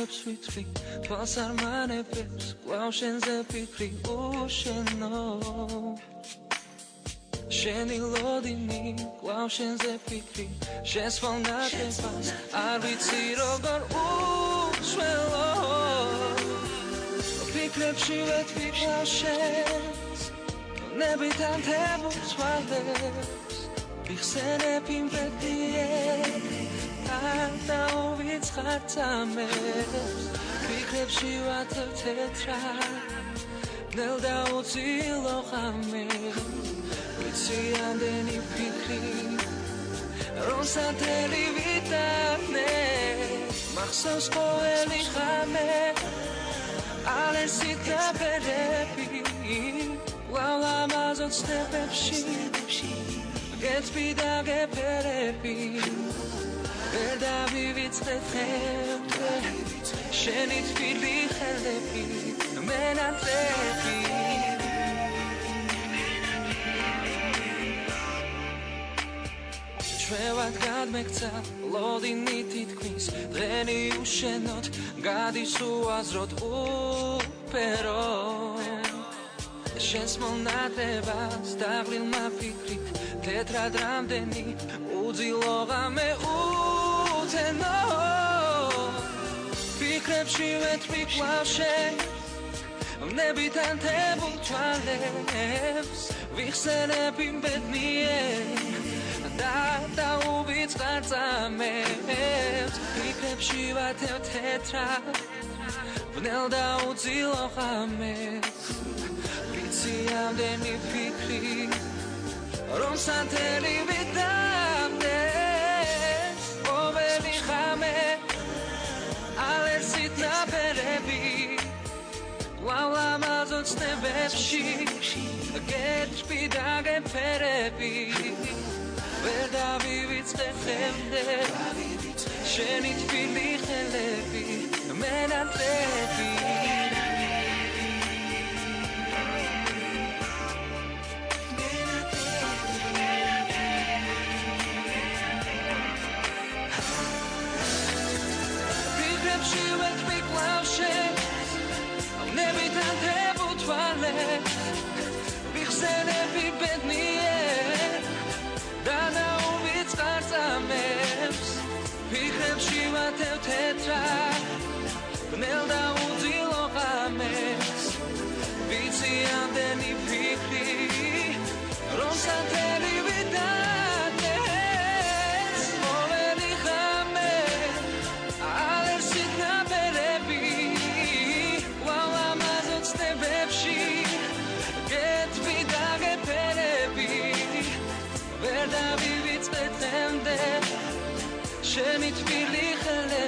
ფიქრებს ვითვლი თვალს არ მანებებს კვლავ შენზე ფიქრი უშენო შენი ლოდინი კვლავ შენზე ფიქრი შენს ვალნათებას არ ვიცი როგორ უშველო ფიქრებში ვეთქვი კვლავ შენს ნებიდან თებულ თვალებს ვიხსენებ იმ პეტიებს და უვიწყარ წამებს ფიქრებში ვათებ თეთრად ნელ და უცილო ღამებს ვიცი ამდენი ფიქრი რომ სათელი ვიტანე მახსოვს ყოველი ღამე ალესით ნაბერები ვალამაზოთ სტეპებში გეცბი და გეფერები ვერ დავივიწყებ ხემდე შენი თბილი ხელები მენატრები ჩვევად გადმექცა ლოდინი თითქმის დღენი უშენოთ გადის უაზროდ უფერო შენს მონათებას დაღლილმა ფიქრით თეთრად რამდენი უძილო ღამე უთენო ფიქრებში ვეთქვი კვლავ შენს ნებიდან თებულ თვალებს ვიხსენებ იმ ბედნიერს და უვიწყარ წამებს ფიქრებში ვათებ თეთრად ვნელ და უძილო ღამეს ვიცი ამდენი ფიქრი რომ სათელი ვიტანეს ყოველი ღამე ალერსით ნაბერები ვალამაზოთ სტეპებში გეცბი და გეფერები ვერ დავივიწყებ ხემდე შენი თბილი ხელები მენატრები ფიქრებში ვეთქვი კვლავ შენს ნებიდან თებულ თვალებს ვიხსენებ იმ ბედნიერს და უვიწყარ წამებს ფიქრებში ვათებ თეთრად ვნელ და უძილო ღამეს ვიცი ამდენი ფიქრი რომ სათელი ვიტანეს ყოველი ღამე ალერსით ნაბერები ვალამაზოთ სტეპებში გეცბი და გეფერები ვერ დავივიწყებ ხემდე შენი თბილი ხელები